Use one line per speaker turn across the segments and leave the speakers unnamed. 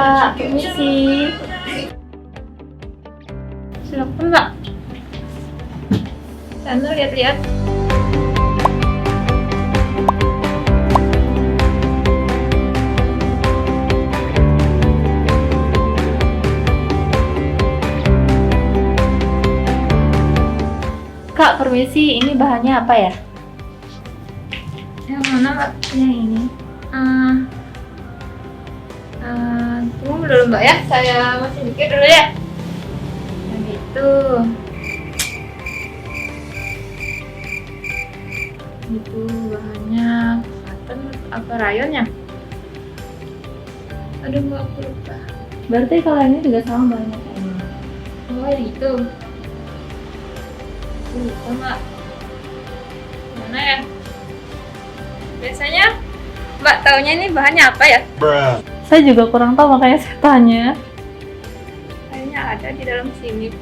Kak, permisi. Silakan Kak. Sana lihat-lihat. Kak, permisi. Ini bahannya apa ya? Yang mana Mbak? Yang ini. Tunggu dulu Mbak ya, saya masih mikir dulu ya. Yang itu. Itu bahannya cotton apa rayonnya? Aduh Mbak, aku lupa. Berarti kalau ini juga sama bahannya kayak ini. Oh itu. Lupa Mbak. Mana ya? Biasanya Mbak taunya ini bahannya apa ya? Saya juga kurang tahu, makanya saya tanya. Kayaknya ada di dalam sini.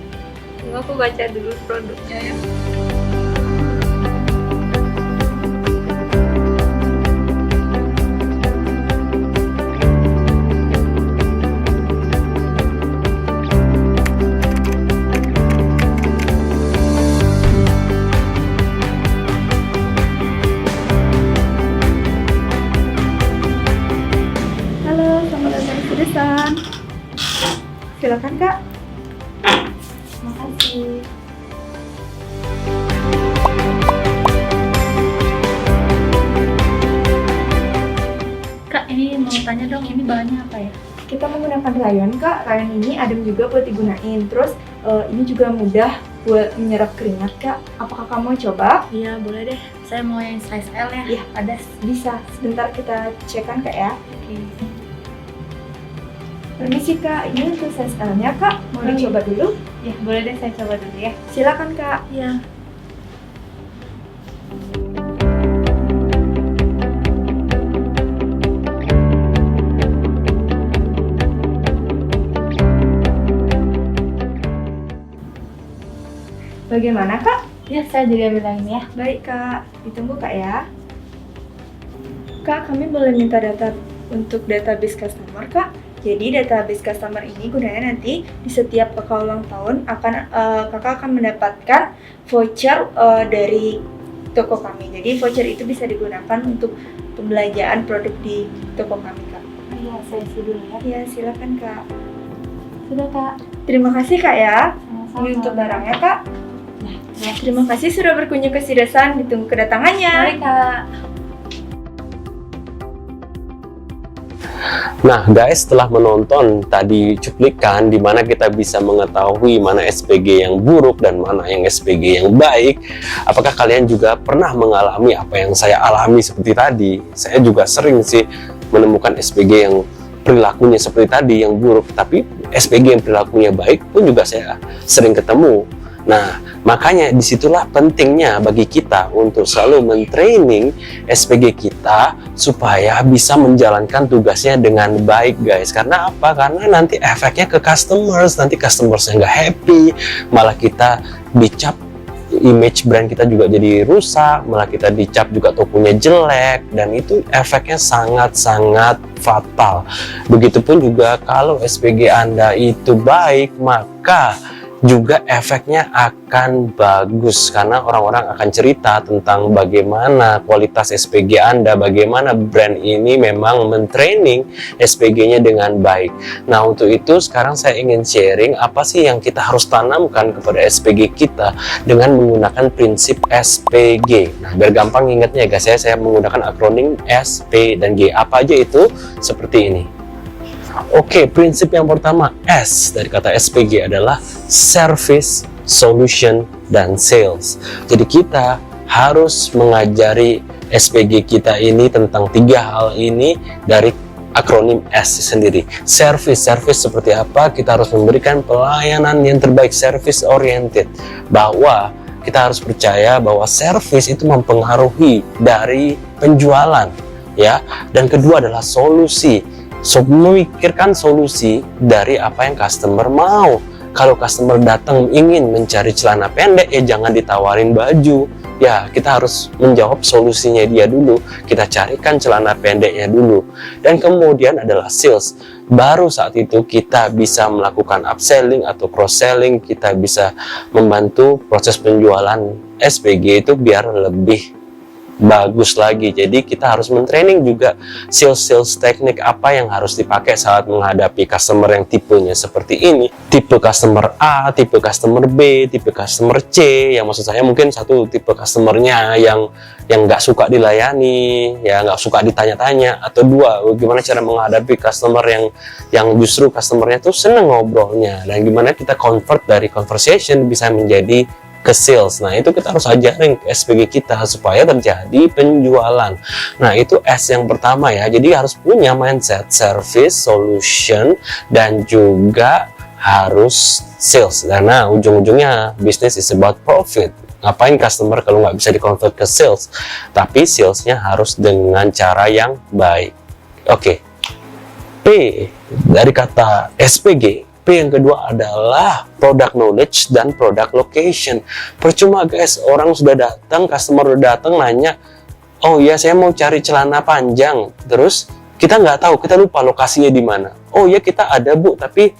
Tunggu aku baca dulu produknya ya. Silakan Kak. Makasih. Kak, ini mau tanya dong, ini bahannya apa ya?
Kita menggunakan rayon Kak. Rayon ini adem juga buat digunain. Terus ini juga mudah buat menyerap keringat Kak. Apakah kamu mau coba?
Iya, boleh deh. Saya mau yang size L ya.
Iya, ada. Bisa. Sebentar kita cekkan Kak ya.
Oke.
Permisi Kak, ini untuk size L-nya Kak. Mau dicoba dulu?
Ya, boleh deh, saya coba dulu ya.
Silakan Kak.
Iya.
Bagaimana Kak?
Ya, saya jadi ambil yang ini ya.
Baik Kak, ditunggu Kak ya. Kak, kami boleh minta data untuk database customer Kak. Jadi database customer ini gunanya nanti di setiap kakak ulang tahun kakak akan mendapatkan voucher dari toko kami. Jadi voucher itu bisa digunakan untuk pembelanjaan produk di toko kami Kak.
Iya, saya isi dulu ya.
Iya, silakan Kak.
Sudah Kak.
Terima kasih Kak ya.
Sama-sama.
Ini untuk barangnya Kak.
Ya,
Terima kasih sudah berkunjung ke Sidesan. Ditunggu kedatangannya.
Mari Kak.
Nah guys, setelah menonton tadi cuplikan di mana kita bisa mengetahui mana SPG yang buruk dan mana yang SPG yang baik, apakah kalian juga pernah mengalami apa yang saya alami seperti tadi? Saya juga sering sih menemukan SPG yang perilakunya seperti tadi yang buruk, tapi SPG yang perilakunya baik pun juga saya sering ketemu. Nah, makanya disitulah pentingnya bagi kita untuk selalu mentraining SPG kita supaya bisa menjalankan tugasnya dengan baik guys. Karena apa? Karena nanti efeknya ke customers, nanti customersnya nggak happy, malah kita dicap, image brand kita juga jadi rusak, malah kita dicap juga tokonya jelek, dan itu efeknya sangat-sangat fatal. Begitupun juga kalau SPG Anda itu baik, maka juga efeknya akan bagus karena orang-orang akan cerita tentang bagaimana kualitas SPG Anda, bagaimana brand ini memang mentraining SPG-nya dengan baik. Nah, untuk itu sekarang saya ingin sharing apa sih yang kita harus tanamkan kepada SPG kita dengan menggunakan prinsip SPG. Nah, biar gampang ingatnya guys, saya menggunakan akronim S, P, dan G. Apa aja itu? Seperti ini. Oke, prinsip yang pertama S dari kata SPG adalah Service, Solution, dan Sales. Jadi kita harus mengajari SPG kita ini tentang tiga hal ini dari akronim S sendiri. Service seperti apa? Kita harus memberikan pelayanan yang terbaik, service oriented. Bahwa kita harus percaya bahwa service itu mempengaruhi dari penjualan, ya. Dan kedua adalah solusi. Memikirkan solusi dari apa yang customer mau. Kalau customer datang ingin mencari celana pendek, ya jangan ditawarin baju. Ya, kita harus menjawab solusinya dia dulu. Kita carikan celana pendeknya dulu. Dan kemudian adalah sales. baru saat itu kita bisa melakukan upselling atau cross selling, kita bisa membantu proses penjualan SPG itu biar lebih bagus lagi. Jadi kita harus mentraining juga sales teknik apa yang harus dipakai saat menghadapi customer yang tipenya seperti ini, tipe customer A, tipe customer B, tipe customer C. Yang maksud saya mungkin satu tipe customernya yang nggak suka dilayani, ya nggak suka ditanya-tanya, atau dua, gimana cara menghadapi customer yang justru customernya tuh seneng ngobrolnya, dan gimana kita convert dari conversation bisa menjadi ke sales. Nah, itu kita harus ajarin ke SPG kita supaya terjadi penjualan. Nah, itu S yang pertama ya. Jadi harus punya mindset service, solution, dan juga harus sales. Karena ujung-ujungnya bisnis is about profit. Ngapain customer kalau nggak bisa di-convert ke sales? Tapi salesnya harus dengan cara yang baik. Oke. P dari kata SPG. P yang kedua adalah product knowledge dan product location. Percuma guys, orang sudah datang, customer udah datang nanya, oh ya saya mau cari celana panjang, terus kita nggak tahu, kita lupa lokasinya di mana. Oh ya kita ada bu, tapi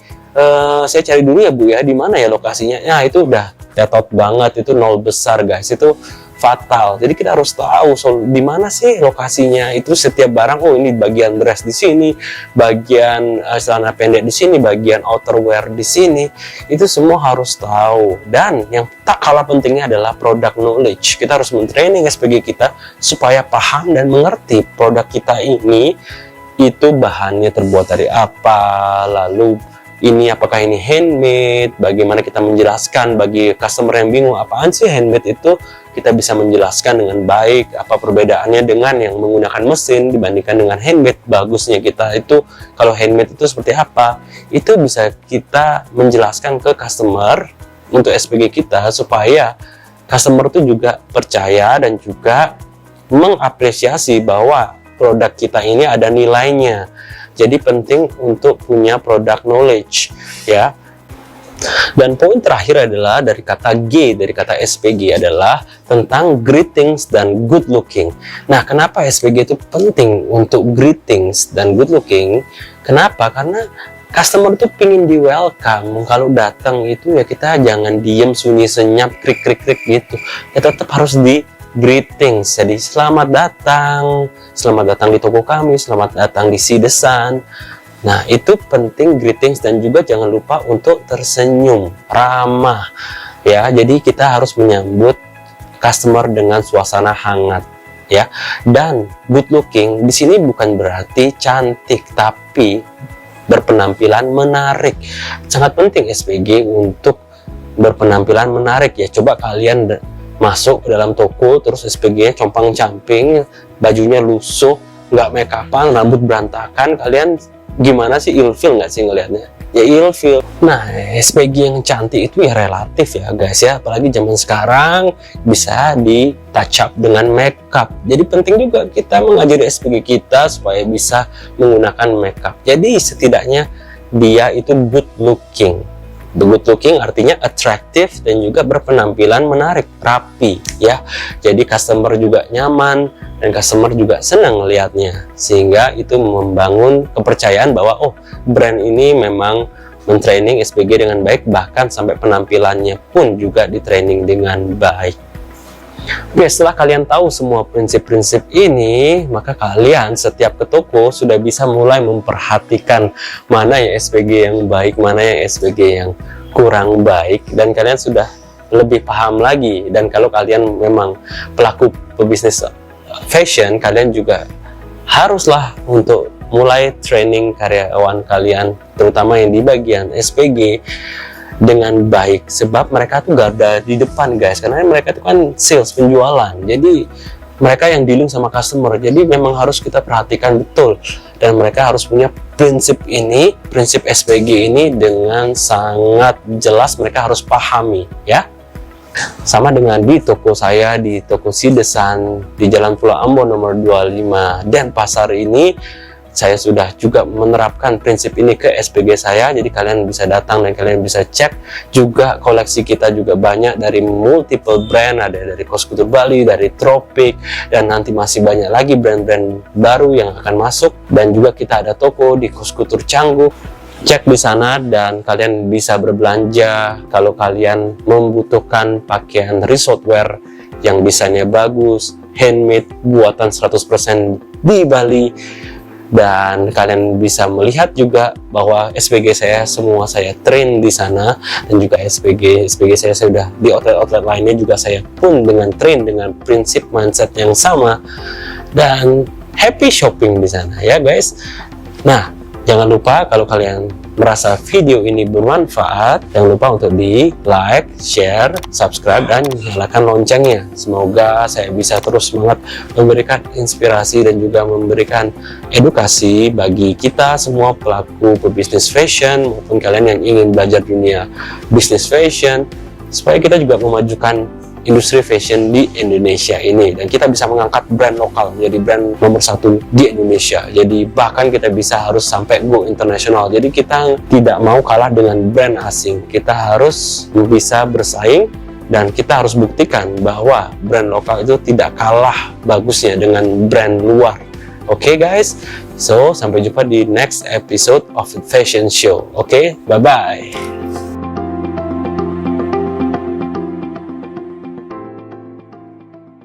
saya cari dulu ya bu ya, di mana ya lokasinya. Nah itu udah tetot banget, itu nol besar guys, itu fatal. Jadi kita harus tahu di mana sih lokasinya. Itu setiap barang, oh ini bagian dress di sini, bagian celana pendek di sini, bagian outerwear di sini. Itu semua harus tahu. Dan yang tak kalah pentingnya adalah product knowledge. Kita harus mentraining SPG kita supaya paham dan mengerti produk kita ini itu bahannya terbuat dari apa, lalu ini apakah ini handmade, bagaimana kita menjelaskan bagi customer yang bingung apaan sih handmade itu, kita bisa menjelaskan dengan baik apa perbedaannya dengan yang menggunakan mesin dibandingkan dengan handmade. Bagusnya kita itu kalau handmade itu seperti apa, itu bisa kita menjelaskan ke customer untuk SPG kita supaya customer itu juga percaya dan juga mengapresiasi bahwa produk kita ini ada nilainya. Jadi penting untuk punya product knowledge ya. Dan poin terakhir adalah dari kata G, dari kata SPG adalah tentang greetings dan good looking. Nah, kenapa SPG itu penting untuk greetings dan good looking? Kenapa? Karena customer itu pingin di welcome. Kalau datang itu ya kita jangan diem sunyi senyap krik krik krik gitu. Ya tetap harus di greetings. Jadi selamat datang di toko kami, selamat datang di Sidesan. Nah itu penting greetings, dan juga jangan lupa untuk tersenyum, ramah ya. Jadi kita harus menyambut customer dengan suasana hangat ya. Dan good looking di sini bukan berarti cantik, tapi berpenampilan menarik. Sangat penting SPG untuk berpenampilan menarik ya. Coba kalian masuk ke dalam toko terus SPG-nya compang-camping, bajunya lusuh, nggak make upan, rambut berantakan, kalian gimana sih, ilfeel nggak sih ngelihatnya? Ya ilfeel. Nah SPG yang cantik itu ya relatif ya guys ya, apalagi zaman sekarang bisa di touch up dengan make up. Jadi penting juga kita mengajari SPG kita supaya bisa menggunakan make up. Jadi setidaknya dia itu good looking. Good looking artinya atraktif dan juga berpenampilan menarik, rapi ya. Jadi customer juga nyaman dan customer juga senang melihatnya, sehingga itu membangun kepercayaan bahwa oh brand ini memang mentraining SPG dengan baik, bahkan sampai penampilannya pun juga di-training dengan baik. Oke, setelah kalian tahu semua prinsip-prinsip ini, maka kalian setiap ke toko sudah bisa mulai memperhatikan mana yang SPG yang baik, mana yang SPG yang kurang baik, dan kalian sudah lebih paham lagi. Dan kalau kalian memang pelaku pebisnis fashion, kalian juga haruslah untuk mulai training karyawan kalian, terutama yang di bagian SPG, dengan baik, sebab mereka tuh garda di depan guys, karena mereka itu kan sales, penjualan, jadi mereka yang dealing sama customer. Jadi memang harus kita perhatikan betul, dan mereka harus punya prinsip ini, prinsip SPG ini dengan sangat jelas, mereka harus pahami ya. Sama dengan di toko saya, di toko Sidesan di Jalan Pulau Ambon nomor 25 Denpasar ini, saya sudah juga menerapkan prinsip ini ke SPG saya, jadi kalian bisa datang dan kalian bisa cek juga. Koleksi kita juga banyak dari multiple brand, ada dari Koskutur Bali, dari Tropik, dan nanti masih banyak lagi brand-brand baru yang akan masuk. Dan juga kita ada toko di Koskutur Canggu, cek di sana dan kalian bisa berbelanja kalau kalian membutuhkan pakaian resort wear yang desainnya bagus, handmade, buatan 100% di Bali. Dan kalian bisa melihat juga bahwa SPG saya semua saya train di sana, dan juga SPG saya sudah di outlet lainnya juga saya pun dengan train dengan prinsip mindset yang sama, dan happy shopping di sana ya guys. Nah, jangan lupa kalau kalian merasa video ini bermanfaat, jangan lupa untuk di like, share, subscribe, dan nyalakan loncengnya. Semoga saya bisa terus semangat memberikan inspirasi dan juga memberikan edukasi bagi kita semua pelaku pebisnis fashion maupun kalian yang ingin belajar dunia bisnis fashion, supaya kita juga memajukan industri fashion di Indonesia ini, dan kita bisa mengangkat brand lokal menjadi brand nomor 1 di Indonesia. Jadi bahkan kita bisa harus sampai go internasional. Jadi kita tidak mau kalah dengan brand asing, kita harus bisa bersaing, dan kita harus buktikan bahwa brand lokal itu tidak kalah bagusnya dengan brand luar. Oke guys, so sampai jumpa di next episode of Fashion Show. Oke, bye bye.